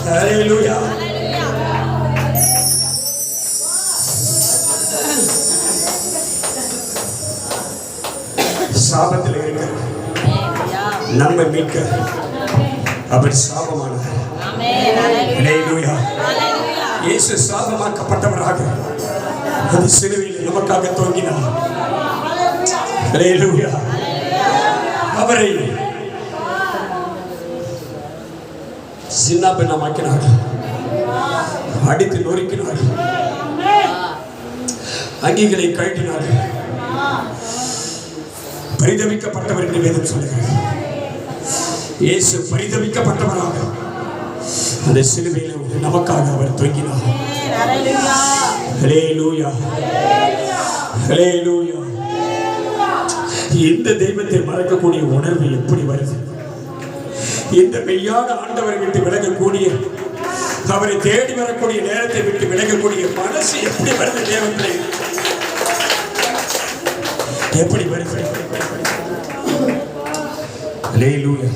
ஹல்லேலூயா. சாபத்தில் இருக்க நம்மை மீட்க அவர் சாபமானார். ஹல்லேலூயா. இயேசு சாபமாக்கப்பட்டவராக அந்த சிலுவையில் நமக்காக தொங்கினார். ஹல்லேலூயா. அவரை சின்ன பின்னமாக்கினார்கள், அடித்து நொறுக்கினார்கள், அங்கிகளை கழட்டினார்கள். பரிதவிக்கப்பட்டவர் என்று வேதம் சொல்லுகிறது. இயேசு பரிதவிக்கப்பட்டவராக அந்த சிலுவையில் நமக்காக அவர் தொங்கினார். ஹல்லேலூயா. ஹல்லேலூயா. இந்த தெய்வத்தை மறக்கக்கூடிய உணர்வு எப்படி வருது? இந்த மெய்யான ஆண்டவரை விட்டு விலகக்கூடிய, அவரை தேடி வரக்கூடிய நேரத்தை விட்டு விலகக்கூடிய மனசு எப்படி வருது? தேவத்திலே எப்படி வருது? ஹல்லேலூயா.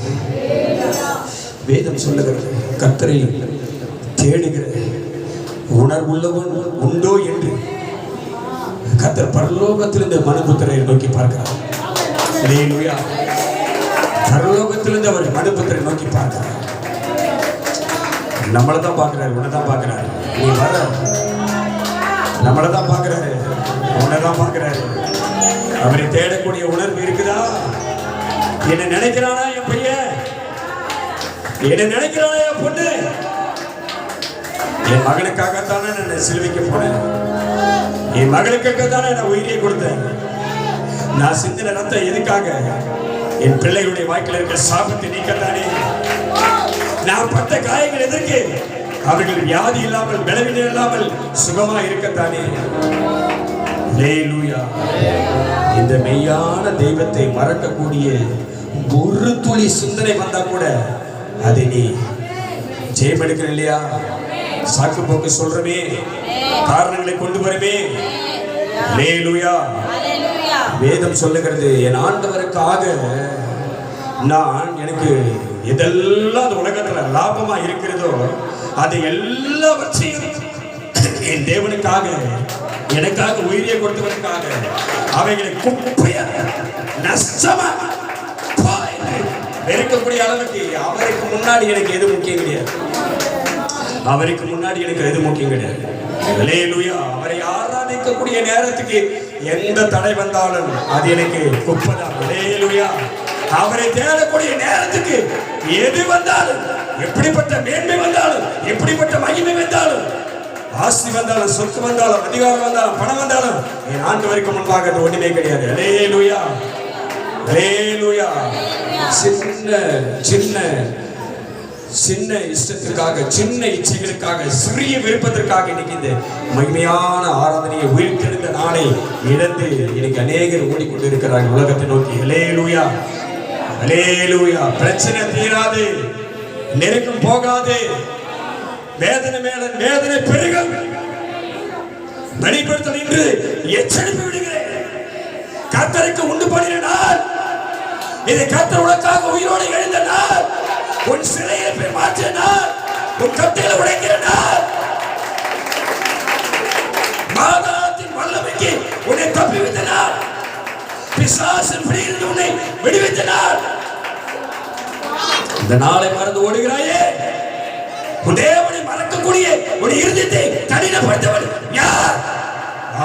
வேதம் சொல்லுகிறது, கர்த்தரை தேடுகிற உணர்வுள்ளவன் உண்டோ என்று கர்த்தர் பரலோகத்திலிருந்து மனுபுத்திரரை நோக்கி பார்க்கிறார். ஹல்லேலூயா. பரலோகத்திலிருந்து அவர் மனுபுத்திரரை நோக்கி பார்க்கிறார். நம்மளை தான் பார்க்கிறாரு, உன்னை தான் பார்க்கிறாரு. நீ வர நம்மளை தான் பார்க்கிறாரு, உன்னை தான் பார்க்கிறாரு. அவரை தேடக்கூடிய உணர்வு இருக்குதா? என்ன நினைக்கிறானா என் பையன்? என்ன நினைக்கிறானா என் பொண்ணு? என் மகனுக்காகத்தானே நான் சிலுவைக்கு போனேன், என் மகளுக்காகத்தானே நான் உயிரை கொடுத்தேன். நான் சிந்தின ரத்தம் எதுக்காக? என் பிள்ளைகளுடைய வாழ்க்கையில் இருக்கிற சாபத்தை நீக்கத்தானே. நான் பட்ட காயங்கள் எதற்கு? அவர்கள் வியாதி இல்லாமல், பலவீனம் இல்லாமல் சுகமா இருக்கத்தானே. ஹல்லேலூயா. இந்த மெய்யான தெய்வத்தை மறக்கக்கூடிய ஒரு துளி சிந்தனை வந்தா கூட அதை நீ ஜெயமெடுக்கிற இல்லையா? சாக்கு போக்கு சொல்றமே, காரணங்களை கொண்டு வரமே. ஹல்லேலூயா. வேதம் சொல்லுகிறது, என் ஆண்டவருக்காக நான் எனக்கு எதெல்லாம் அந்த உலகத்துல லாபமா இருக்கிறதோ அதை எல்லாவற்றையும் என் தேவனுக்காக, எனக்காக உயிரை கொடுத்தவனுக்காக அவைகளை குப்பையா நஷ்டமா வெறுக்கக்கூடிய அளவுக்கு அவருக்கு முன்னாடி எனக்கு எது முக்கியம் கிடையாது. அவருக்கு முன்னாடி எனக்கு எது முக்கியம் கிடையாது. ஹல்லேலூயா. அவரை ஆராதிக்கக்கூடிய நேரத்துக்கு எந்த தடை வந்தாலும் அது எனக்கு குப்பைதான். ஹல்லேலூயா. அவரை தேடக்கூடிய நேரத்துக்கு எது வந்தாலும், எப்படிப்பட்ட மேன்மை வந்தாலும், எப்படிப்பட்ட மகிமை வந்தாலும், ஆஸ்தி வந்தாலும், சொத்து வந்தாலும், அதிகாரம் வந்தாலும், பணம் வந்தாலும், என் ஆண்டவருக்கு முன்பாக அது ஒண்ணுமே கிடையாது. ஹல்லேலூயா. ஹல்லேலூயா. சின்ன சின்ன சின்ன இஷ்டத்திற்காக, சின்ன இச்சைகளுக்காக, சிறிய விருப்பத்திற்காக இன்னைக்கு இந்த மகிமையான ஆராதனையை உயிர்த்தெழுந்த நாளை இழந்து இன்னைக்கு அநேகர் ஓடிக்கொண்டு இருக்கிறார்கள் உலகத்தை நோக்கி. ஹல்லேலூயா. ஹல்லேலூயா. பிரச்சனை தீராது, நெருக்கம் போகாது, வேதனை மேல வேதனை பெருகும். வெளிப்படுத்தல் என்று எச்சரிப்பு விடுகிறேன். கர்த்தருக்கு உண்டு பண்ணின நாள் இது. கர்த்தர் உனக்காக உயிரோடு எழுந்த நாள், உன் சிறையை மாற்றின நாள், உன் கட்டில உடைக்கிற நாள், மாதாத்தின் வல்லமைக்கு உன்னை தப்பிவித்த நாள், பிசாசின் பிடியிலிருந்து உன்னை விடுவித்த நாள். இந்த நாளை மறந்து ஓடுகிறாயே, உன் தேவனை மறக்கக்கூடிய உன் இருதயத்தை கடினப்படுத்தவன் யார்?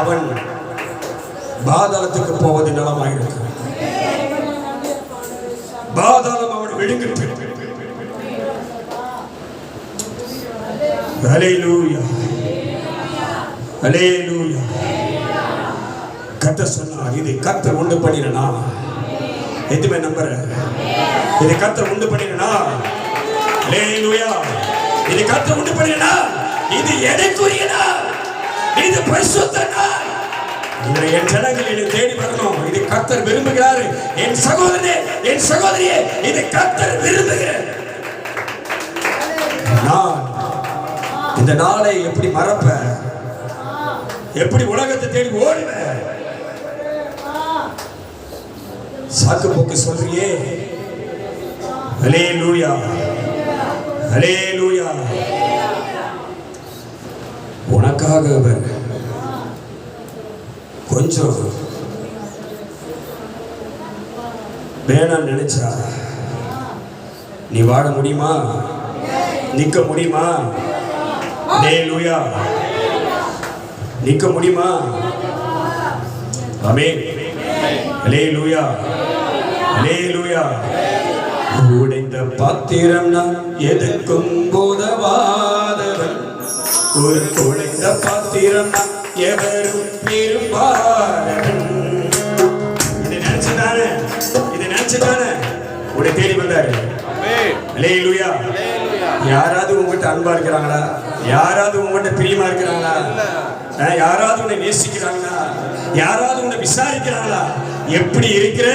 அவன் பாதாளத்துக்கு போவது நலமாயிருக்கு. பாதாளம் அவனை விழுங்கிட்டு. ஹல்லேலூயா. ஹல்லேலூயா. கர்த்தர் சொன்னார், இது கர்த்தர் உண்டு பண்ணினா. எதுவுமே நம்புற, இது கர்த்தர் உண்டு பண்ணினா. ஹல்லேலூயா. இது கர்த்தர் உண்டு பண்ணினா. இது எனக்குரிய நாள், இது பரிசுத்த நாள். என் ஜனங்கள் என்னை தேடி வரணும். இது கர்த்தர் விரும்புகிறார். என் சகோதரனே, என் சகோதரியே, இது கர்த்தர் விரும்புகிறார். நான் இந்த நாளை எப்படி மறப்பேன்? எப்படி உலகத்தை தேடி ஓடுவேன்? சாக்கு போக்கு சொல்றியே. ஹல்லேலூயா. ஹல்லேலூயா. உனக்காக அவர் கொஞ்சம் வேணாம் நினைச்சா நீ வாழ முடியுமா? நிக்க முடியுமா? ஹல்லேலூயா. நிக்க முடியுமா? ஆமென். ஹல்லேலூயா. ஹல்லேலூயா. உடைந்த பாத்திரம் நான் எதற்கும் போதவாதவன். ஒரு உடைந்த பாத்திரம் நான் எவரும் விரும்பாதவன். இதை நினைச்சுதானே உடைய தேடி வந்தாரு. ஹல்லேலூயா. யாராவது உங்ககிட்ட அன்பா இருக்கிறாங்களா? யாராவது உங்ககிட்ட பிரியமா இருக்கிறாங்களா? யாராவது உன்னை நேசிக்கிறாங்களா? யாராவது உன்னை விசாரிக்கிறாங்களா? எப்படி இருக்கிற?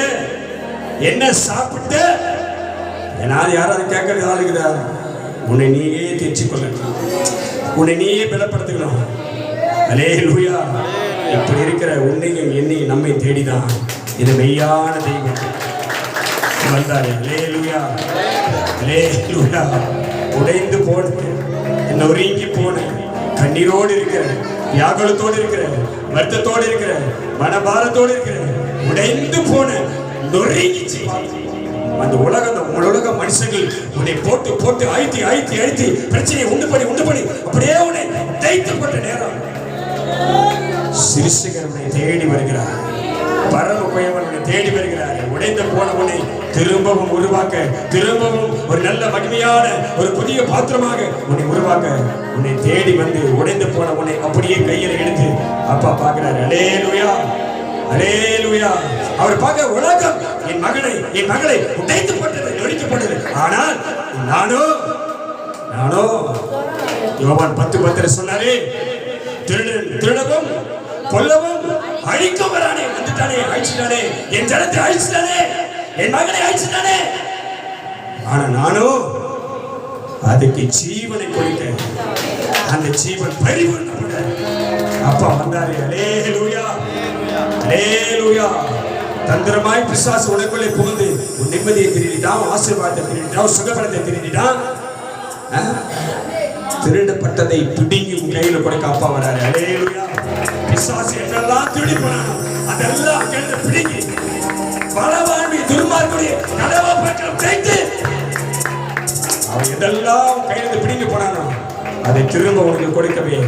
என்ன சாப்பிட்ட? யாராவது கேட்கறது ஆளுக்குதா? உன்னை நீயே தேர்ச்சி கொள்ளணும், உன்னை நீயே பலப்படுத்திக்கணும். ஹல்லேலூயா. இப்படி இருக்கிற உன்னையும் என்னையும் நம்மை தேடிதான் இது மெய்யான தெய்வம் வந்தாரு. ஹல்லேலூயா. ஹல்லேலூயா. உடைந்து போன, நொறுங்கி போன, கண்ணீரோடு இருக்கிற, வியாகுலத்தோடு இருக்கிற, வருத்தத்தோடு இருக்கிற, மனபாரத்தோடு இருக்கிற, உடைந்து போன, நொறுங்கிச்சு அந்த உலக மனுஷர்கள் உன்னை போட்டு போட்டு அழுத்தி பிரச்சனையை உண்டு பண்ணி அப்படியே உன்னை தைக்கப்பட்ட நேரம் சிறுசுகள் உன்னை தேடி வருகிறார். பரம குயவன் உன்னை தேடி வருகிறார். உடைந்து போன உன்னை திரும்பவும் உருவாக்க, திரும்பவும் ஒரு நல்ல மகிமையான ஒரு புதிய பாத்திரமாக உன்னை உருவாக்க உன்னை தேடி வந்து உடைந்து போன உன்னை அப்படியே கையில் எடுத்து அப்பா பார்க்கிறார். ஹல்லேலூயா. ஹல்லேலூயா. அவர் பார்க்க உலகம் என் மகளை உடைத்து போட்டது, நொறுக்கப்பட்டது. ஆனால் நானோ யோவான் 10:10 சொன்னாரே, திருடவும் கொல்லவும் அழிக்கும் வரானே, வந்துட்டானே, அழிச்சிட்டானே, என் ஜனத்தை அழிச்சிட்டானே, என் மகனை அழிச்சிட்டானே. ஆனா நானோ அதுக்கு ஜீவனை கொடுக்க, அந்த ஜீவன் பரிபூர்ணப்பட அப்பா வந்தாரு. ஹல்லேலூயா. ஹல்லேலூயா. தந்திரமாய் பிசாசு உனக்குள்ளே புகுந்து உன் நிம்மதியை திருடிட்டான், ஆசீர்வாதத்தை திருடிட்டான், சுகபலத்தை திருடிட்டான். திருடப்பட்டதை பிடுங்கி உன் கையில கொடுக்க அப்பா வராரு. ஹல்லேலூயா. பிசாசு என்னெல்லாம் திருடி போனானோ அதெல்லாம் கையில பிடுங்கி பலவாழ்வி துர்மார்க்குடைய கதவாப்பக்கம் தைத்து அவன் எதெல்லாம் கையில பிடுங்கி போனானோ அதை திரும்ப உனக்கு கொடுக்கவே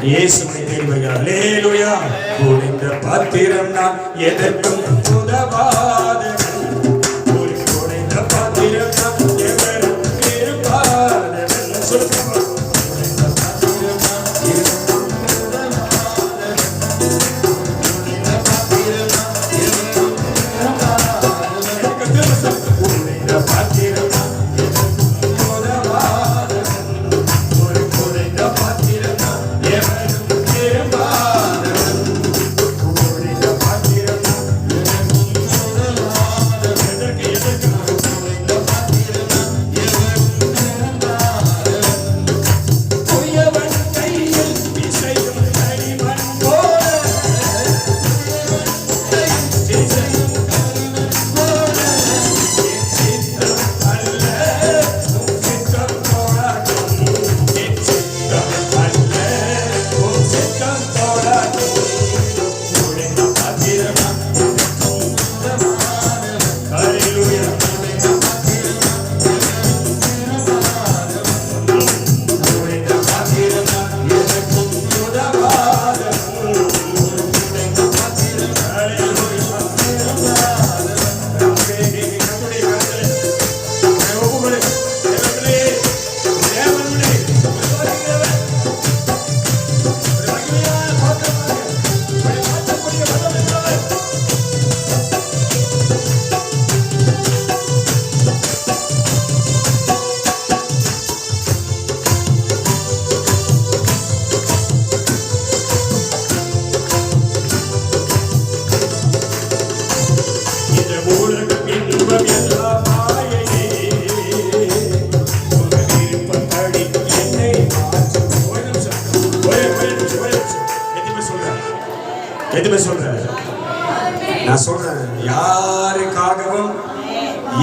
இயேசுவை தேடி வருகிறார். ஹல்லேலூயா. உடைந்த பாத்திரம் நான் எதற்கும் உதவாதவன். ஒரு உடைந்த பாத்திரம் நான் எவரும் விரும்பாதவன். சொல்லுங்க. எதுவுமே சொல்றேன், நான் சொல்றேன், யாருக்காகவும்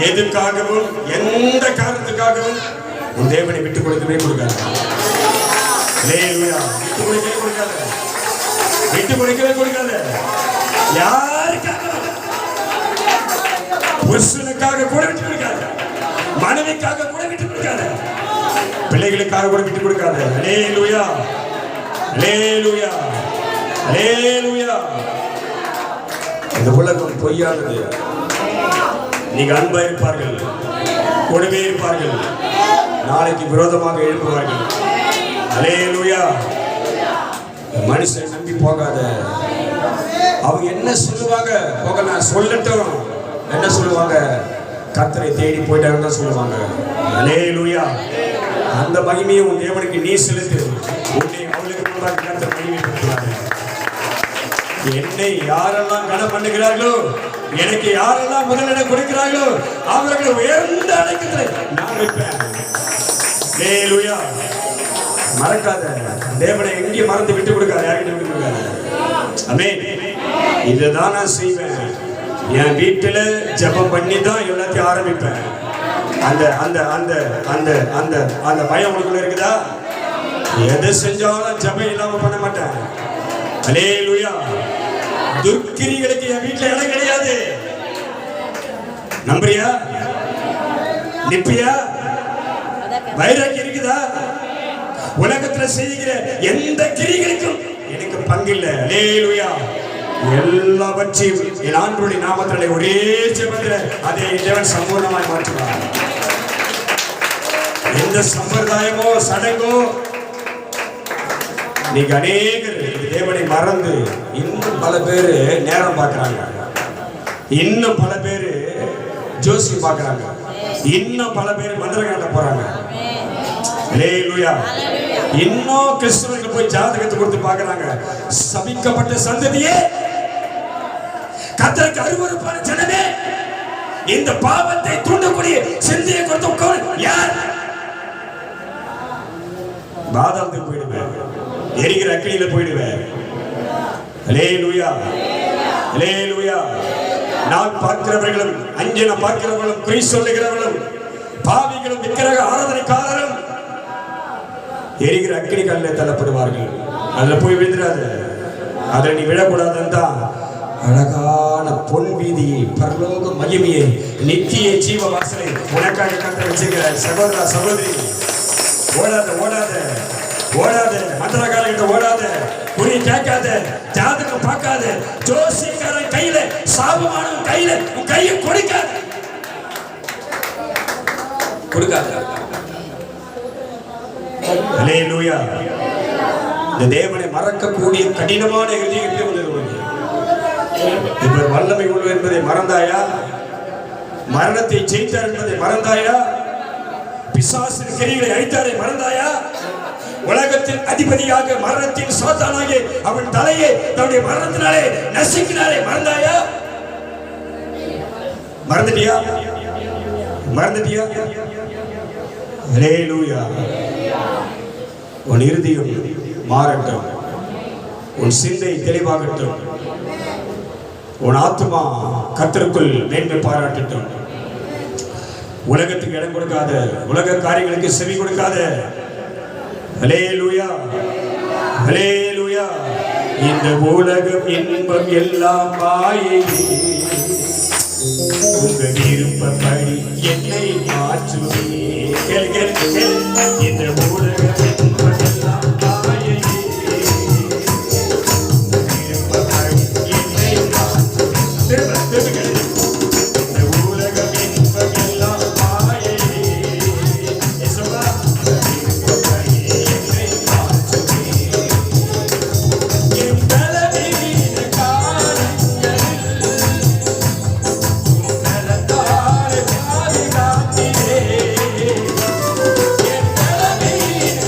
எதுக்காகவும் எந்த காரணத்துக்காகவும் உன் தேவனை விட்டு கொடுக்கவே கொடுக்காது. ஹல்லேலூயா. விட்டு கொடுக்கவே கொடுக்காத. யாருக்காக? புருஷனுக்காக கூட விட்டு கொடுக்காத, மனைவிக்காக கூட விட்டு கொடுக்காத, பிள்ளைகளுக்காக கூட விட்டு கொடுக்காத. ஹல்லேலூயா, ஹல்லேலூயா, ஹல்லேலூயா. இந்த உலகம் பொய்யானது. நீங்க அன்பா இருப்பார்கள், கூடவே இருப்பார்கள், நாளைக்கு விரோதமாக எழுப்புவார்கள். ஹல்லேலூயா. மனுஷன் நம்பி போகாத. அவங்க என்ன சொல்லுவாங்க போக, நான் சொல்லட்டும். என்ன சொல்லுவாங்க? கர்த்தரை தேடி போயிட்டாங்க தான் சொல்லுவாங்க. ஹல்லேலூயா. அந்த மகிமையை உன் தேவனுக்கு நீ செலுத்து. உன்னை அவளுக்கு முன்பாக கர்த்தர் மகிமைப்படுத்துவார். என்னை யாரெல்லாம் கனம் பண்ணுகிறார்களோ, எனக்கு யாரெல்லாம் முதலிடம் கொடுக்கிறார்களோ, அவர்கள் உயர்ந்த அடைக்கத்தை நான் வைப்பேன். ஹல்லேலூயா. மறக்காத. தேவனை எங்கேயும் மறந்து விட்டு கொடுக்காத, யார்கிட்ட விட்டு கொடுக்காத. ஆமென். இதுதான் நான் செய்வேன். என் வீட்டுல ஜெபம் பண்ணி தான் எல்லாத்தையும் ஆரம்பிப்பேன். அந்த அந்த அந்த அந்த அந்த அந்த பயம் உங்களுக்குள்ள இருக்குதா? எதை செஞ்சாலும் ஜெபம் இல்லாம பண்ண மாட்டேன். ஹல்லேலூயா. துர்க்கிரிகளுக்கு என் வீட்டுல இடம் கிடையாது. நம்புறியா? நிப்பியா? வைராக்கியம் இருக்குதா? உலகத்துல செய்கிற எந்த கிரிகளுக்கும் எனக்கு பங்கில்லை. ஹல்லேலூயா. எல்லாவற்றையும் என் ஆண்டவருடைய நாமத்திலே ஒரே ஜெபத்திலே அதை தேவன் சம்பூர்ணமாய் மாற்றுவார். எந்த சம்பிரதாயமோ சடங்கோ நீங்க அநேகர் தேவனை மறந்து இன்னும் பல பேரு நேரம் பார்க்கிறாங்க, இன்னும் பல பேரு ஜோசி பார்க்கிறாங்க, இன்னும் பல பேர் மந்திரகாண்ட போறாங்க. ஹல்லேலூயா. இன்னும் கிறிஸ்தவர்கள் போய் ஜாதகத்தை கொடுத்து பார்க்கறாங்க. சபிக்கப்பட்ட சந்ததியே, கர்த்தருக்கு அருவருப்பான ஜனமே, இந்த பாவத்தை தூண்டக்கூடிய சிந்தையை கொடுத்து யார்? பாதாளத்துக்கு போயிடுவேன், எரிகிற அக்கினியில போயிடுவேன். ஹல்லேலூயா, ஹல்லேலூயா. நான் பார்க்கிறவர்களும் அஞ்சன பார்க்கிறவர்களும் குறி சொல்லுகிறவர்களும் பாவிகளும் விக்கிரக ஆராதனைக்காரரும் எரிகிற அக்கினி கல்லில் தள்ளப்படுவார்கள். அதுல போய் விழுந்துடாத. அதுல நீ விழக்கூடாதுன்னு தான் அழகான பொன் வீதியை, பரலோக மகிமையை, நித்திய ஜீவ வாசலை உனக்காக கற்று வச்சிருக்கிற சகோதரா சகோதரி. ஓடாத ஓடாத ஓடாத, மந்திரக்காரங்கிட்ட ஓடாத, குறி கேட்காத, ஜாதகம் பார்க்காத, ஜோசியக்காரன் கையில சாபமானவன் கையில உன் கையை கொடுக்காத. ஹல்லேலூயா. இந்த தேவனை மறக்கக்கூடிய கடினமான இதயத்தை உள்ளது. இவர் வல்லமை உள்ளவர் என்பதை மறந்தாயா? மரணத்தை ஜெயித்தார் என்பதை மறந்தாயா? பிசாசின் கிரியைகளை அழித்தாரை மறந்தாயா? உலகத்தின் அதிபதியாக மரணத்தின் சாத்தானாகிய அவன் தலையை தன்னுடைய மரணத்தினாலே நசுக்கினாரே மறந்தாயா? மறந்துட்டியா? மறந்துட்டியா? ஹல்லேலூயா. உன் இருதயம் மாறட்டும், உன் சிந்தை தெளிவாகட்டும், உன் ஆத்மா கர்த்தருக்குள் மேன்மை பாராட்டட்டும். உலகத்துக்கு இடம் கொடுக்காத, உலக காரியங்களுக்கு செவி கொடுக்காத. ஹல்லேலூயா, ஹல்லேலூயா. இந்த உலகம் இன்பம் எல்லாம் மாயை, உங்க விருப்பப்படி என்னை மாற்றுவே. கேள் கேள் கேள். இந்த உலகம் இன்பம் எல்லாம் மாயை, விருப்பப்படி என்னை மாற்றுவே. திரும்ப திரும்ப கேளு. இந்த உலகம் இன்பம் எல்லாம் மாயை, இயேசுவா விருப்பப்படி என்னை மாற்றுவே. என் பலவீன காரியங்களில் உன்னதத்தாலே பாதுகாத்திரே. என் பலவீன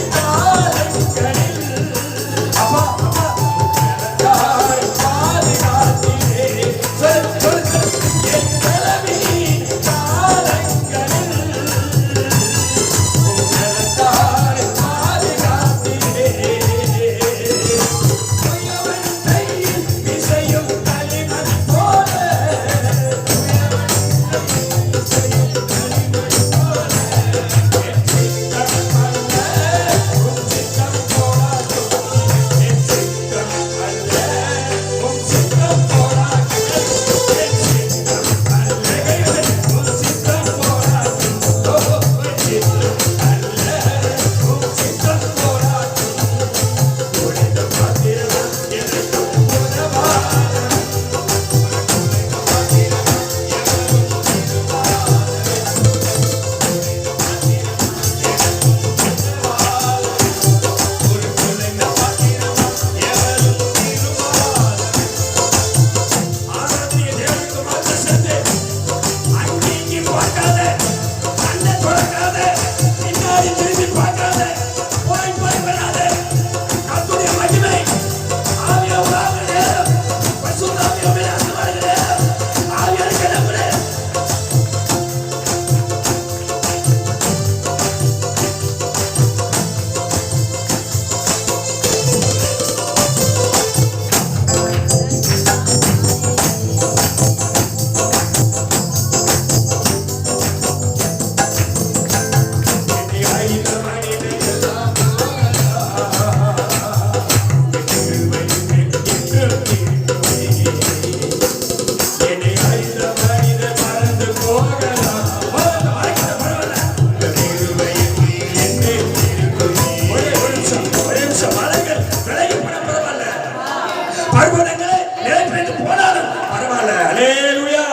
பர்வதங்களே நிலை பெயர்ந்து போனாலும் பரவாயில்ல. அல்லேலூயா.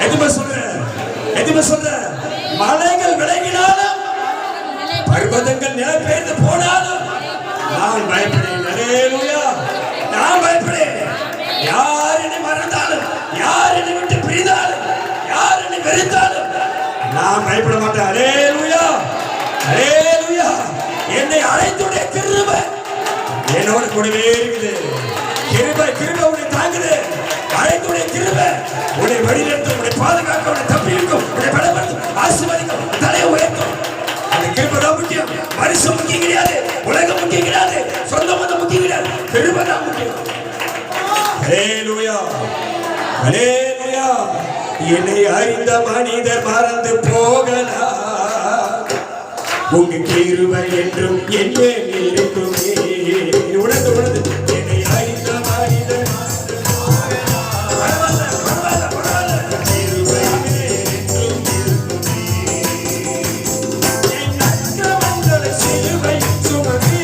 எதுமே சொல்ற மலைகள் விலகினாலும் பர்வதங்கள் நிலை பெயர்ந்து போனாலும் நான் பயப்படேன். அல்லேலூயா. நான் பயப்படேன். யார் என்னை மறந்தாலும், யார் என்னை விட்டு பிரிந்தாலும், யார் என்னை வெறுத்தாலும் நான் பயப்பட மாட்டேன். அல்லேலூயா. அல்லேலூயா. என்னை அழைத்துடைய கிருபை என்னோட கூடவே இருக்குது. கிருபை உன்னை தாங்குது. அழைத்துடைய கிருபை உன்னை வழிநடத்தும், உன்னை பாதுகாக்க, உன்னை தப்பிக்கும், உன்னை பலப்படுத்தும், ஆசீர்வதிக்கும், தலையை உயர்த்தும். அந்த கிருபை தான் முக்கியம். மனுஷன் முக்கியம் கிடையாது, உலகம் முக்கியம் கிடையாது, சொந்த மதம் முக்கியம் கிடையாது, கிருபை தான் முக்கியம். அல்லேலூயா. அல்லேலூயா. என்னை அறிந்த மனிதர் மறந்து போகலாம், உங்க கிருபை என்றும் என் மேல் இருக்குமே. உணர்ந்து என்னை அறிந்த மனிதர் மறந்து போகலாம், கிருபை என்றும் இருக்குமே. என் அக்கிரமங்களை சிலுவை சுமத்தி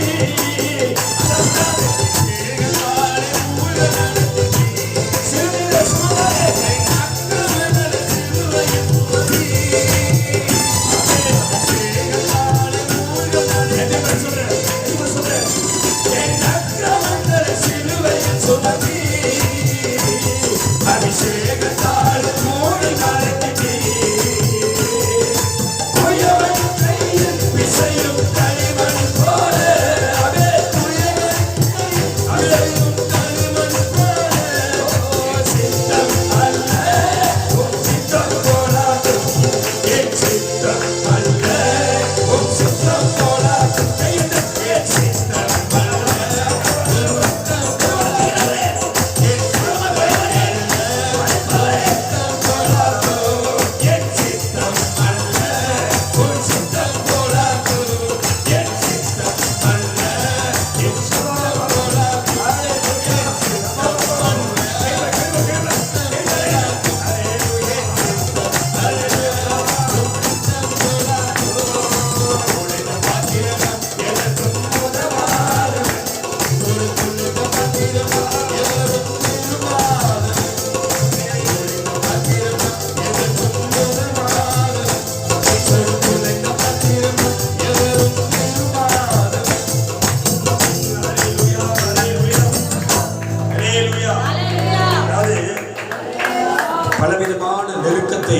பலவிதமான நெருக்கத்தை,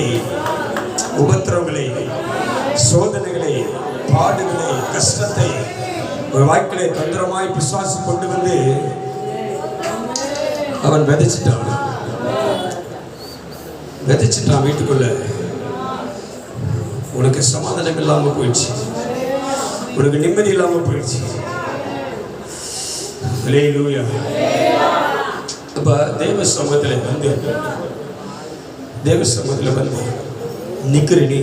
உபத்திரவங்களை, சோதனைகளை, பாடுகளை, கஷ்டத்தை ஒரு வாழ்க்கையை தந்திரமாய் பிசாசு கொண்டு வந்து அவன் விதைச்சிட்டான் வீட்டுக்குள்ள. உனக்கு சமாதானம் இல்லாம போயிடுச்சு, உனக்கு நிம்மதி இல்லாம போயிடுச்சு. அல்லேலூயா. அப்ப தேவ சமூகத்தில் வந்து நிக்கிற நீ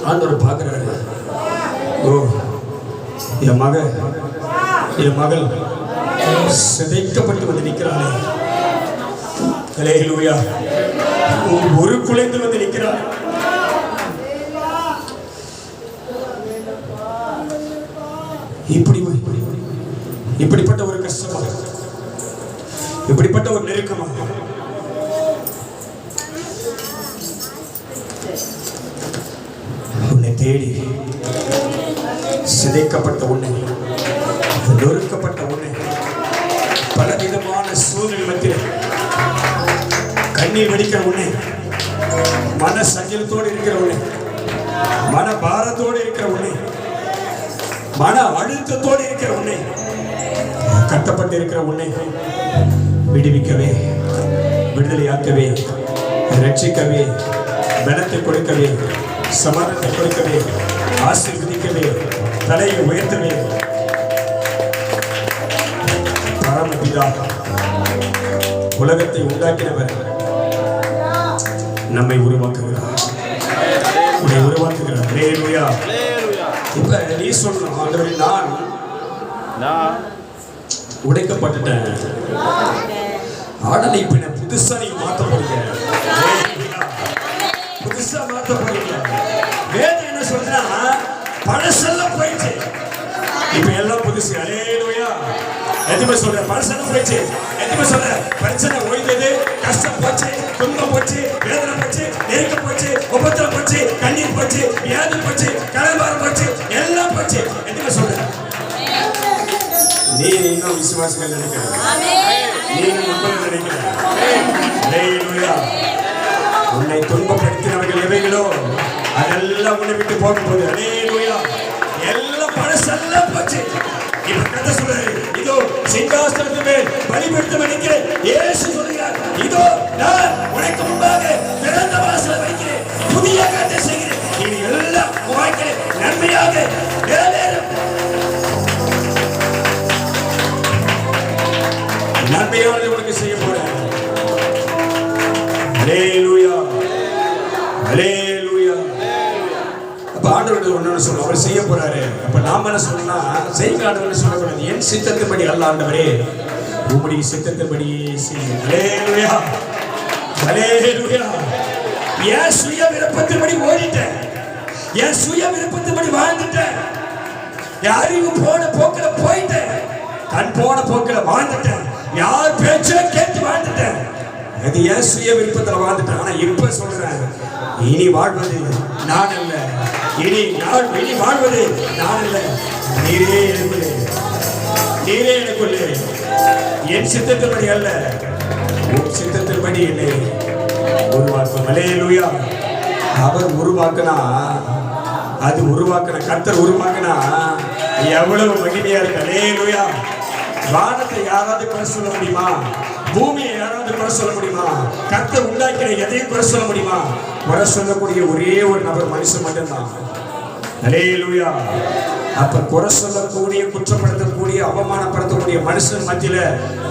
ஆண்டவர் பார்க்கிறாரு. ஓ, என் மகள் சிதைக்கப்பட்டு வந்து நிற்கிறாளே. அல்லேலூயா. ஒரு குலைந்து வந்து நிற்கிறார். இப்படிப்பட்ட ஒரு கஷ்டமா, இப்படிப்பட்ட ஒரு நெருக்கமா, உன்னை தேடி சிதைக்கப்பட்ட உன்னை, நொறுக்கப்பட்ட உன்னை, பலவிதமான சூழ்நிலை மத்தியில் கண்ணீர் வடிக்கிற உன்னை, மன சஞ்சலத்தோடு இருக்கிற உன்னை, மன பாரத்தோடு இருக்கிற உன்னை, மன அழுத்தத்தோடு இருக்கிற உன்னை, கட்டப்பட்டு இருக்கிற உன்னை விடுவிக்கவே, விடுதலையாக்கவே, ரட்சிக்கவே, பலத்தை கொடுக்கவே, சமாதானத்தை கொடுக்கவே, ஆசீர்வதிக்கவே, தலையை உயர்த்தவே பரமபிதா உலகத்தை உண்டாக்கினவர் நம்மை உருவாக்குகிறார். அல்லேலூயா. இப்ப நீ சொல்லணும், ஆண்டவரே நான் உடைக்கப்பட்டுட்டேன், ஆடலை இப்ப புதுசா நீங்க மாத்த போறீங்க, புதுசா மாத்த போறீங்க. வேதம் என்ன சொல்றா, பழசெல்லாம் போயிடுச்சு, இப்ப எல்லாம் புதுசு. அல்லேலூயா. எதுவுமே சொல்ற பிரச்சனை போச்சு, எதுவுமே சொல்ற பிரச்சனை ஓய்ந்தது, கஷ்டம் போச்சு, துன்பம் போச்சு, வேதனை போச்சு, நெருக்கம் போச்சு, உபத்திரம் போச்சு, கண்ணீர் போச்சு, வியாதி போச்சு, கடன்பாரம் போச்சு, எல்லாம் போச்சு. எதுவுமே சொல்ற நீ இன்னும் விசுவாசிகள் நினைக்கிற, நீ நம்பர் நினைக்கிற. உன்னை துன்பப்படுத்தினவர்கள் எவைகளோ அதெல்லாம் உன்னை விட்டு போகும்போது எல்லாம் பழசெல்லாம் போச்சு. இப்ப கதை சொல்றாரு, இதோ சிங்காசனத்து மேல் பலிபீடத்தை வைக்கிறேன். இயேசு சொல்கிறார், இதோ நான் உனக்கு முன்பாக திறந்த வாசலை வைக்கிறேன், புதிய காரியத்தை செய்கிறேன், நீ எல்லாம் வாழ்க்கை நன்மையாக நிறைவேறும். நன்மையானது உனக்கு செய்ய போறேன். ஹல்லேலூயா, ஹல்லேலூயா. அப்ப ஆண்டவர் ஒண்ணு சொல்ல அவர் செய்ய போறாரு. அப்ப நாம என்ன சொல்லணும்னா, செய்ய ஆண்டவர் சொல்லக்கூடாது, என் சித்தத்தின்படி அல்ல ஆண்டவரே, உம்முடைய சித்தத்தின்படியே செய்யும். ஹல்லேலூயா, ஹல்லேலூயா. என் சுய விருப்பத்தின்படி ஓடிட்டேன், என் சுய விருப்பத்தின்படி வாழ்ந்துட்டேன், யாரையும் போன போக்கில போயிட்டேன், கண் போன போக்கில வாழ்ந்துட்டேன், யார் பேச்ச கேட்டு வாழ்ந்துட்டேன், அது என் சுய விருப்பத்தில் வாழ்ந்துட்டேன். ஆனா இப்ப சொல்றேன், இனி வாழ்வது நான் அல்ல, இனி வாழ்வது நான் அல்ல, நீரே எனக்குள்ளே, நீரே எனக்குள்ளே. என் சித்தத்தின்படி அல்ல, உன் சித்தத்தின்படி என்னை உருவாக்கும். ஹல்லேலூயா. அவர் உருவாக்கினா, அது உருவாக்கின கர்த்தர் உருவாக்கினா எவ்வளவு மகிமையா இருக்கு. ஹல்லேலூயா. வானத்தை யாராவது குறை சொல்ல முடியுமா? பூமியை யாராவது குறை சொல்ல முடியுமா? கர்த்தர் உண்டாக்கிற எதையும் குறை சொல்ல முடியுமா? குறை சொல்லக்கூடிய ஒரே ஒரு நபர் மனுஷன் மட்டும்தான். ஹல்லேலூயா. அப்ப குறை சொல்லக்கூடிய, குற்றப்படுத்தக்கூடிய, அவமானப்படுத்தக்கூடிய மனுஷன் மத்தியில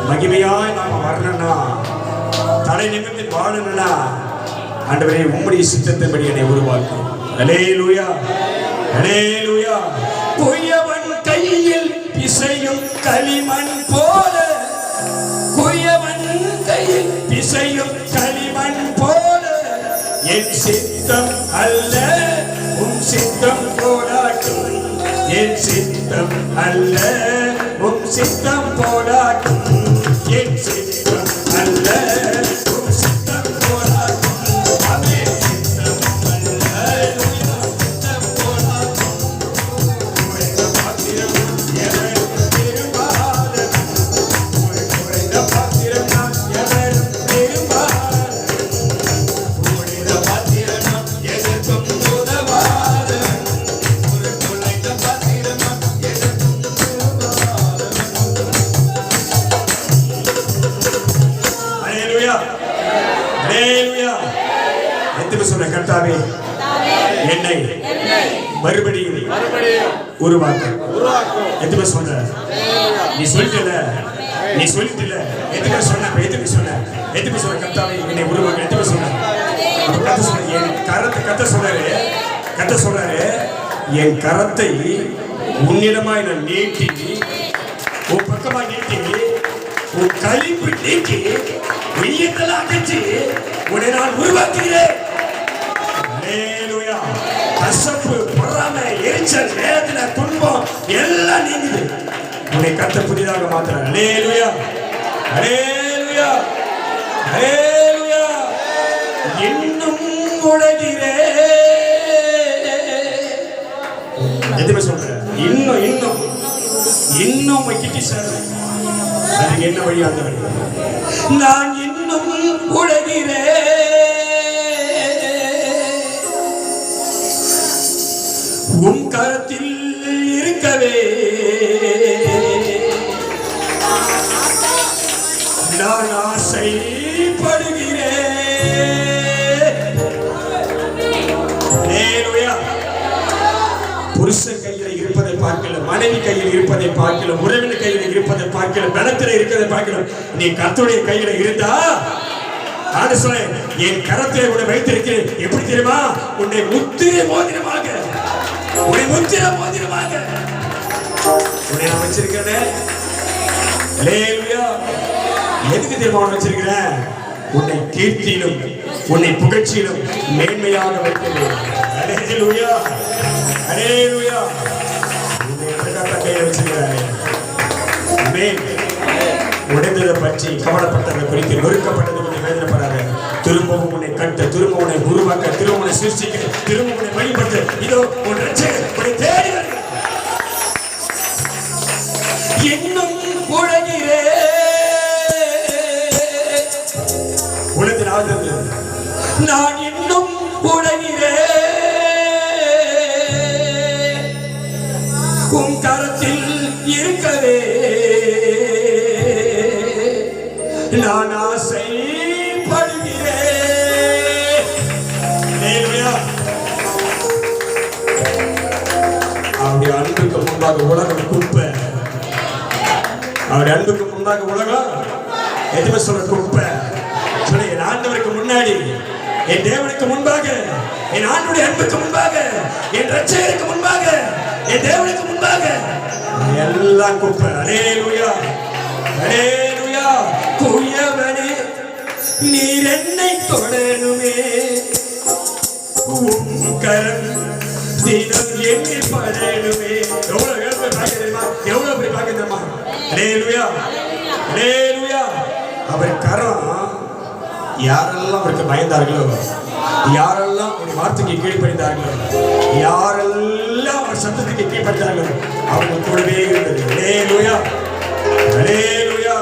மகிமையாய் நாம வரணும்னா, தலை நிமிர்ந்து வாழணும்னா, ஆண்டவரே உம்முடைய சித்தத்தின்படி என்னை உருவாக்கும். ஹல்லேலூயா, ஹல்லேலூயா. குயவன் கையில் பிசையும் களிமண் போல, குயவன் கையில் பிசையும் களிமண் போல, என் சித்தம் அல்ல உம் சித்தம் போலாட்டும், என் சித்தம் அல்ல உம் சித்தம் போலாட்டும், என் சித்தம் அல்ல உம் சித்தம் போலாட்டும், அவே சித்தம் அல்ல சித்தம் போலாட்டும். குறைந்த பாத்திரம் எவரும் திரும்பாத, குறைந்த பாத்திரம் நான் எவரும் திரும்பாத, குறைந்த பாத்திரம் நான் எதற்கும் உதவாத, குறைந்த பாத்திரம் நான் எதற்கும் உதவாத. ஹல்லேலூயா, ஹல்லேலூயா. எத்தனை சொன்ன கர்த்தாவே என்னை மறுபடியும் உருவாக்கும். எத்தனை சொன்ன நீ சொல்லிட்டல, நீ சொல்லிட்டல, எத்தனை சொன்ன, எத்தனை சொன்ன, எத்தனை சொன்ன கர்த்தாவே என்னை உருவாக்க. எத்தனை சொன்ன கத்த சொன்ன, என் கரத்தை கத்த சொல்றாரு, என் கரத்தை உன்னிடமாய் நான் நீட்டி, உன் பக்கமா நீட்டி, உன் கழிப்பு நீக்கி, உயிர்த்தெல்லாம் அகற்றி உன்னை நான் உருவாக்குகிறேன். ஹல்லேலூயா. கசப்பு, பொறாமை, எரிச்சல், வேதனை, துன்பம் எல்லாம் நீங்குது. உன்னை கர்த்தர் புதிதாக மாத்துறார். ஹல்லேலூயா, ஹல்லேலூயா, ஹல்லேலூயா. இன்னும் உலகிறேன். எதுவுமே சொல்ற, இன்னும் இன்னும் இன்னும் வைக்கிட்டு சார், அதுக்கு என்ன வழி? அந்த வழி, நான் இன்னும் உலகிறேன், உன் கரத்தில் இருக்கவே நான் ஆசைப்படுகிறேன். புருஷன் கையில இருப்பதை பார்க்கல, மனைவி கையில் இருப்பதை பார்க்கல, உறவினர் கையில் இருப்பதை பார்க்கல, பலத்தில் இருக்கிறதை பார்க்கல, நீ கர்த்தருடைய கையில இருந்தா, நான் சொல்றேன், என் கரத்தை உன்னை வைத்திருக்கிறேன். எப்படி தெரியுமா? உன்னை முத்திரை மோதிரமாக, உன்னை முத்திரை மோதிரமாக உன்னை நான் வச்சிருக்கிறேன். ஹல்லேலூயா. எதுக்கு தெரியுமா உன்னை வச்சிருக்கிறேன்? உன்னை கீர்த்தியிலும் உன்னை புகழ்ச்சியிலும் மேன்மையாக வைக்கிறேன். ஹல்லேலூயா, ஹல்லேலூயா. உன்னை கையில வச்சிருக்கிறேன். ஆமென். பற்றி கவலைப்பட்டதை குறித்து நொறுக்கப்பட்டதை குறித்து வேதனைப்படாத. திரும்பவும் உன்னை கட்ட, திரும்ப உன்னை உருவாக்க, திரும்ப உன்னை சிருஷ்டிக்க, திரும்ப உன்னை வழிபட்டு இதோ உன் ரட்சகர் உன்னை தேடி வருகிறார். இன்னும் உலகிலே உலகத்தின் ஆதரவு நான் இன்னும் உலகிலே உன் கரத்தில் இருக்கவே நான் ஆசைப்படுகிறேன். அவருடைய அன்புக்கு முன்பாக உலகம் குப்பை. அவருடைய அன்புக்கு முன்பாக உலகம் எதுவுமே சொல்ற குப்பை. சொல்லி என் ஆண்டவருக்கு முன்னாடி, என் தேவனுக்கு முன்பாக, என் ஆண்டுடைய அன்புக்கு முன்பாக, என் ரட்சகருக்கு முன்பாக, என் தேவனுக்கு முன்பாக எல்லாம் குப்பை. அல்லேலூயா, அல்லேலூயா. குயவனே நீர் என்னை தொடருமே, உம் கரம் தினம் எண்ணில் படணுமே. எவ்வளவு பேர் பார்க்கிறேமா, எவ்வளவு பேர் பார்க்கிறேமா. அல்லேலூயா, அல்லேலூயா. அவர் கரம் யாரெல்லாம் அவருக்கு பயந்தார்களோ, யாரெல்லாம் ஒரு வார்த்தைக்கு கீழ்ப்படிந்தார்களோ, யாரெல்லாம் அவர் சத்தத்துக்கு கீழ்ப்படிந்தார்களோ அவர்கள் கூடவே இருந்தது. அல்லேலூயா, அல்லேலூயா.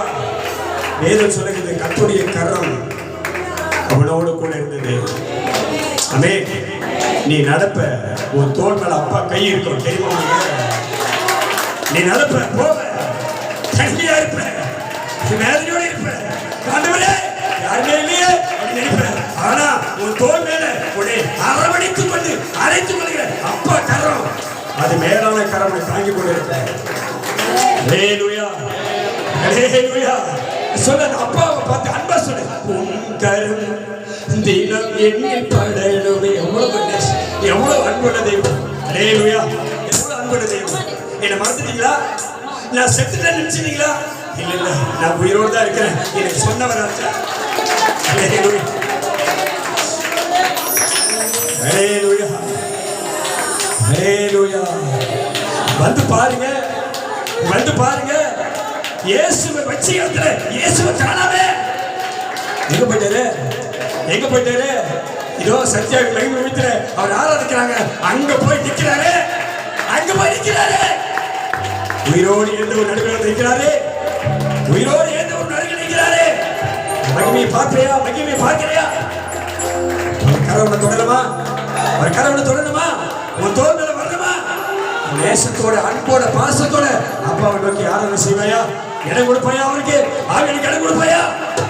வேதம் சொல்லுகிறது கர்த்தருடைய கரம் அவனோடு கூட இருந்தது. ஆமென். நீ நடப்ப உன் தோள் மேல அப்பா கை இருக்கும் தெரியுமா? நீ நடப்ப போவ தனியா இருப்ப, வேதனையோட இருப்ப, ஆண்டவரே யாருமே இல்லையே அப்படின்னு நினைப்ப. ஆனா உன் தோள் மேல உன்னை அரவணைத்துக் கொண்டு அரைத்துக் கொள்கிற அப்பா கரம், அது மேலான கரம் தாங்கி கொண்டு இருக்க. அல்லேலூயா, அல்லேலூயா. சொல்ல அப்பாவை பார்த்து அன்பா சொல்லு, உன் கரம் தினம் எண்ணில் படணுமே. எவ்வளவு அன்புள்ள தெய்வம். அல்லேலூயா, எவ்வளவு அன்புள்ள தெய்வம். என்னை மறந்துட்டீங்களா? நான் செத்துட்டேன்னு நினைச்சீங்களா? இல்ல இல்ல, நான் உயிரோடு தான் இருக்கிறேன். எனக்கு சொன்னவராச்சா. அல்லேலூயா, அல்லேலூயா, அல்லேலூயா. வந்து பாருங்க, வந்து பாருங்க. இயேசுவை வச்சு இடத்துல இயேசுவை காணாமே. எங்க போயிட்டாரு, எங்க போயிட்டாரு? இதோ சத்யாவி மகிமை வீட்டுல அவர் ஆராதிக்கிறாங்க. அங்க போய் நிக்கிறாரு, அங்க போய் நிக்கிறாரு. உயிரோடு இருந்த ஒரு நடுவில் நிற்கிறாரு, உயிரோடு இருந்த ஒரு நடுவில் நிற்கிறாரு. மகிமையை பார்க்கலையா, மகிமையை பார்க்கலையா? அவர் கரவனை தொடருமா, அவர் கரவனை தொடருமா, உன் தோல் மேல வரணுமா? நேசத்தோட அன்போட பாசத்தோட அப்பாவை நோக்கி ஆராதனை செய்வாயா? இடம் கொடுப்பாயா? அவருக்கு ஆவியனுக்கு இடம் கொடுப்பாயா?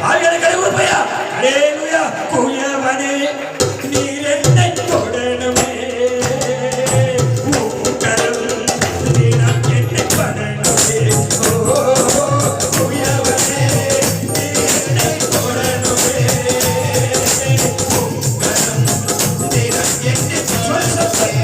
ஆவியனுக்கு இடம் கொடுப்பாயா? அல்லேலூயா. குயவனே நீர் என்னை தொடணுமே, உம் கரம் தினம் என்னை படணுமே. ஓ குயவனே நீர் என்னை தொடணுமே, உம் கரம் தினம் என்னை படணுமே.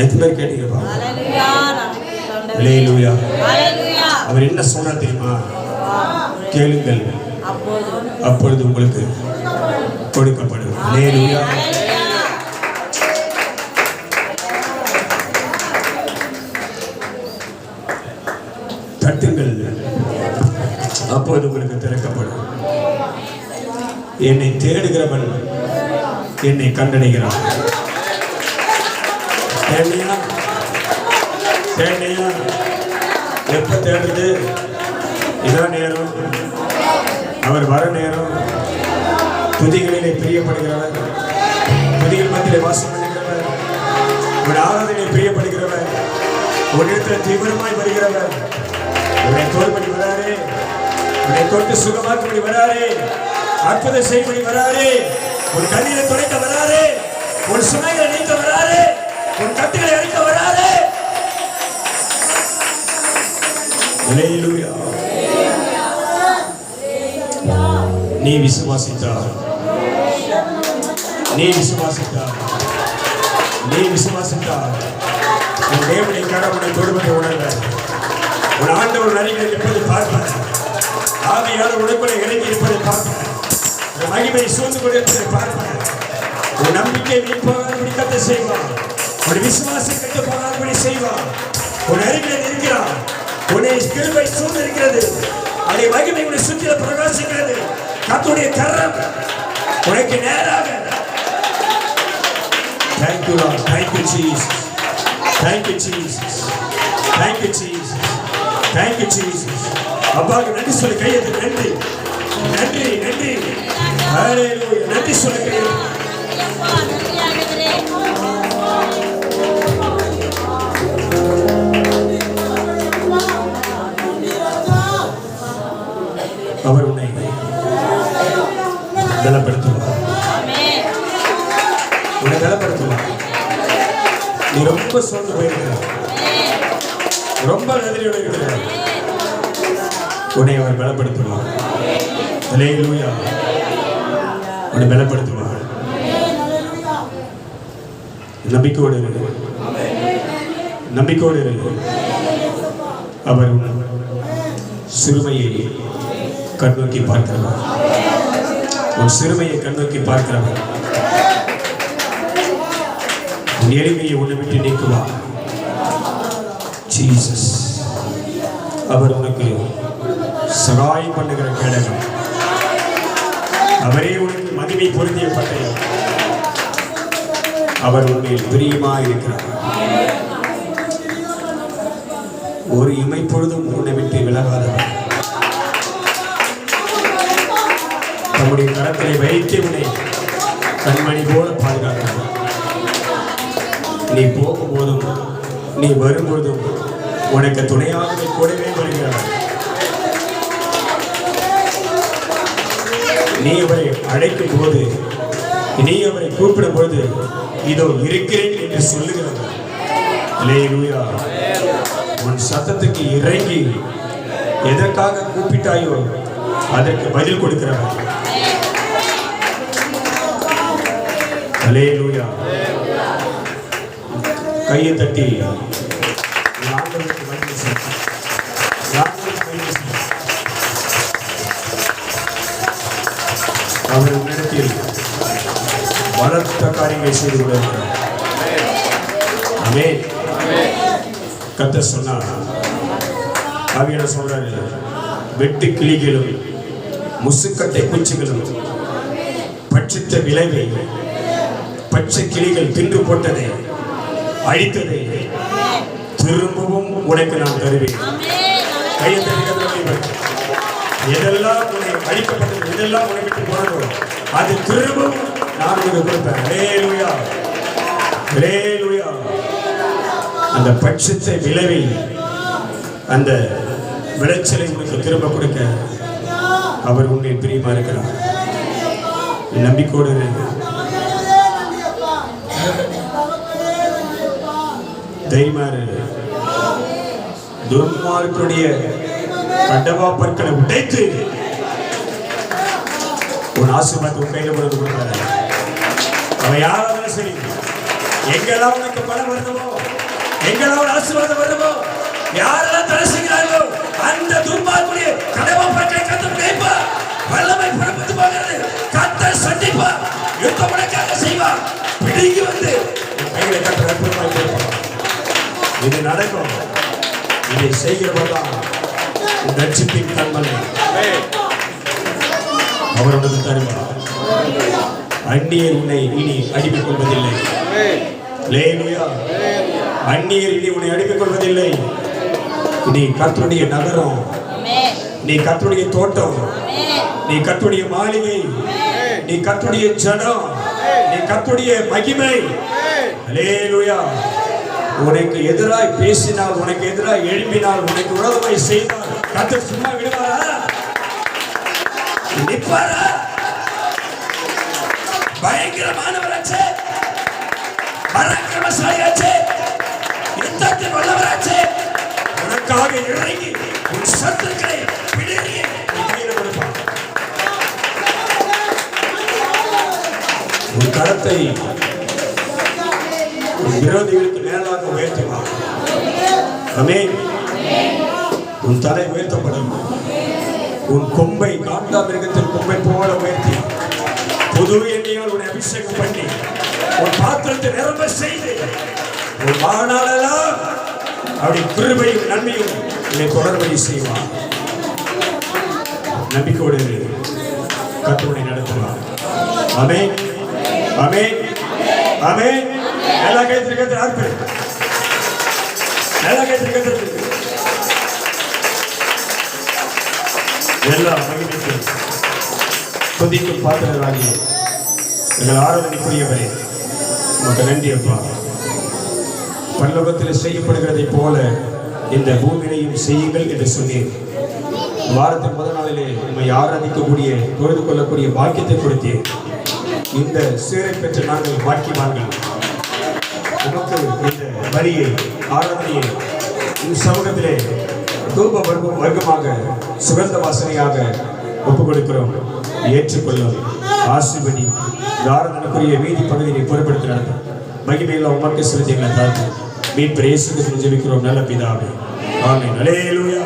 எத்தனை பேர் கேட்டீங்கப்பா? அல்லேலூயா. அவர் என்ன சொன்னார் தெரியுமா? கேளுங்கள் அப்பொழுது உங்களுக்கு கொடுக்கப்படும். அல்லேலூயா. தட்டுங்கள் அப்பொழுது உங்களுக்கு திறக்கப்படும். என்னை தேடுகிறவன் என்னை கண்டடைகிறான். தேடியா எப்ப தேடுது? இதான் நேரம், அவர் வர நேரம். துதிகளிலே பிரியப்படுகிறவர், துதிகள் மத்தியிலே வாசம் பண்ணுகிறவர், உன் ஆராதனை பிரியப்படுகிறவர், உன்னிடத்தில் தீவிரமாய் வருகிறவர், உன்னை தோல்படி வராரே, உன்னை தொட்டு சுகமாக்கும்படி வராரே, அற்புதம் செய்யும்படி வராரே, உன் கண்ணீரை துடைக்க வராரே, உன் சுமைகளை நீக்க வராரே, உன் கட்டுகளை அழிக்க வராரே. அல்லேலூயா. நீ விசுவாசித்தார், நீ விசுவாசித்தார், நீ விசுவாசித்தார். உன் தேவனை கடவுளை தொடுவதை உணர்ந்த உன் ஆண்டவர் அருகில் இருப்பதை பார்ப்பார். ஆவியாளர் உழைப்பதை இறங்கி இருப்பதை பார்ப்பார். உன் மகிமை சூழ்ந்து கொண்டிருப்பதை பார்ப்பார். உன் நம்பிக்கை வீழ்பாகாதபடி கத்த செய்வார். உன் விசுவாசம் கெட்டு போகாதபடி செய்வார். உன் அருகில் இருக்கிறார். உன்னை கிருபை சூழ்ந்திருக்கிறது. அதை மகிமை உன்னை சுற்றில பிரகாசிக்கிறது. கர்த்தருடைய கரம் உனக்கு நேராக. Thank you Lord. Thank you Jesus. Thank you Jesus. Thank you Jesus. Thank you Jesus. அப்பாவுக்கு நன்றி சொல்லி கையெழுத்து. நன்றி நன்றி நன்றி. ஹல்லேலூயா. நன்றி சொல்லி கையெழுத்து. அவர் உன்னை பலப்படுத்துவார். உன்னை பலப்படுத்துவார். நீ ரொம்ப சோர்ந்து போயிருக்கிறார், ரொம்ப நதியோடு இருக்கிறார். உன்னை அவர் பலப்படுத்துவார். அல்லேலூயா. உன்னை பலப்படுத்துவார். நம்பிக்கையோடு இரு, நம்பிக்கையோடு இரு. அவர் சிறுமையை கண்ணோக்கி பார்க்கிறவர், உன் சிறுமையை கண்ணோக்கி பார்க்கிறவர். உன் எளிமையை உன்னை விட்டு நீக்குவார். ஜீசஸ். அவர் உனக்கு சகாயம் பண்ணுகிற கேடகம். அவரே உனக்கு மகிமை பொருந்திய பட்டயம். அவர் உன்னில் பிரியமாக இருக்கிறார். ஒரு இமைப்பொழுதும் உன்னை விட்டு விலகாதவர். நம்முடைய கரத்திலே வைத்து உன்னை கண்மணி போல பாதுகாக்கிறார். நீ போகும்போதும் நீ வரும்போதும் உனக்கு துணையாக கூடவே வருகிறார். நீ அவரை அழைக்கும் போது, நீ அவரை கூப்பிடும் போது இதோ இருக்கிறேன் என்று சொல்லுகிறது. அல்லேலூயா. உன் சத்தத்துக்கு இறங்கி எதற்காக கூப்பிட்டாயோ அதற்கு பதில் கொடுக்கிறவர். அல்லேலூயா. கையை தட்டி அவர் உன்னிடத்தில் வளர்த்த காரியங்களை செய்து கொண்டிருக்கிறார். ஆமென். கர்த்தர் சொன்னார், ஆவியானவர் சொல்றாரு, வெட்டு கிளிகளும் முசுக்கட்டை பூச்சிகளும் பட்சித்த விளைவை பச்சை கிளிகள் தின்று போட்டதை அழித்ததை திரும்பவும் உனக்கு நான் தருவேன். எதெல்லாம் உன்னை அழிக்கப்பட்டது, எதெல்லாம் உன்னை விட்டு போனதோ அது திரும்பவும் நான் உனக்கு கொடுப்பேன். அல்லேலூயா. அல்லேலூயா. அந்த பட்சித்த விளைவை, அந்த விளைச்சலை உனக்கு திரும்ப கொடுக்க அவர் உன்னை பிரியமா இருக்கிறார். நம்பிக்கையோடு தைரியமா இரு. துன்மார்க்கருடைய கண்டவா பற்களை உடைத்து உன் ஆசீர்வாதத்தை உன் கையில கொடுத்தாரு. அவன் யாராலும் சரி, எங்கெல்லாம் உனக்கு பணம் வருதோ எங்களோட ஆசீர்வாதம் வருமோ, யாரெல்லாம் தடை செய்கிறார்களோ அந்த துன்மார்க்குடைய கடமை பற்றி கர்த்தர் கேட்பார். வல்லமை புறப்பட்டு போகிறது. கர்த்தர் சந்திப்பார். யுத்தம் உனக்காக செய்வார். பிடிங்கி வந்து கைகளை கர்த்தர் அற்புதமாய் கொடுப்பார். இது நடக்கும். இதை செய்கிறவர்தான் ரட்சிப்பின் கண்மலை. அவரோட தருவார். அந்நியர் உன்னை இனி அடிமைக் கொள்வதில்லை. அல்லேலூயா. அந்நியர் இனி உன்னை அடிமைக் கொள்வதில்லை. நீ கர்த்தருடைய நகரம், நீ கர்த்தருடைய தோட்டம், நீ கர்த்தருடைய மாளிகை, நீ கர்த்தருடைய ஜனம், நீ கர்த்தருடைய மகிமை. அல்லேலூயா. உனக்கு எதிராய் பேசினால், உனக்கு எதிராய் எழுப்பினால், உனக்கு விரோதமாய் செய்தால் கர்த்தர் சும்மா விடுவாரா? நிற்பாரா? பயங்கரமானவராச்சே, பராக்கிரமசாலியாச்சே, யுத்தத்தில் வல்லவராச்சே, உனக்காக இறங்கி உன் சத்துருக்களை பிடித்து கையில் கொடுப்பார். உன் கரத்தை உன் விரோதிகளுக்கு மேலாக உயர்த்துவார். ஆமென். உன் தலை உயர்த்தப்படும். உன் கொம்பை காண்டாமிருகத்தின் கொம்பை போல உயர்த்தி புது எண்ணெயால் உன்னை அபிஷேகம் பண்ணி உன் பாத்திரத்தை நிரம்ப செய்து உன் வாழ்நாளெல்லாம் அப்படி கிருபையும் நன்மையும் உன்னை தொடர்படி செய்வார். நம்பிக்கையோடு கர்த்தர் உன்னை நடத்துவார். ஆமென். ஆமென். ஆமென். எல்லா கைத்திற்கும் ஆர்ப்பரி. எல்லா கைத்திற்கும் எல்லா மகிமைக்கும் துதிக்கும் பாத்திரராகி எங்கள் ஆராதனைக்குரியவரே உமக்கு நன்றி அப்பா. பரலோகத்தில் செய்யப்படுகிறதை போல இந்த பூமியிலையும் செய்யுங்கள் என்று சொன்னேன். வாரத்தின் முதல் நாளிலே நம்மை ஆராதிக்கக்கூடிய தொழுது கொள்ளக்கூடிய பாக்கியத்தை கொடுத்தேன். இந்த சீரை பெற்ற நாங்கள் பாக்கியவான்கள். உமக்கு இந்த வரியை ஆராதனையை உன் சமூகத்திலே தூப வர்க்கமாக சுகந்த வாசனையாக ஒப்புக் கொடுக்கிறோம். ஏற்றுக்கொள்ளும். ஆசீர்வதி. ஆராதனைக்குரிய வீதி பகுதியை பொறுப்படுத்தி நடத்தும். மகிமையில் உமக்கு செலுத்தி எங்களை தாழ்த்து மீட்பர் இயேசு கிறிஸ்துவின் ஜெபிக்கிறோம் நல்ல பிதாவே. ஆமென். அல்லேலூயா.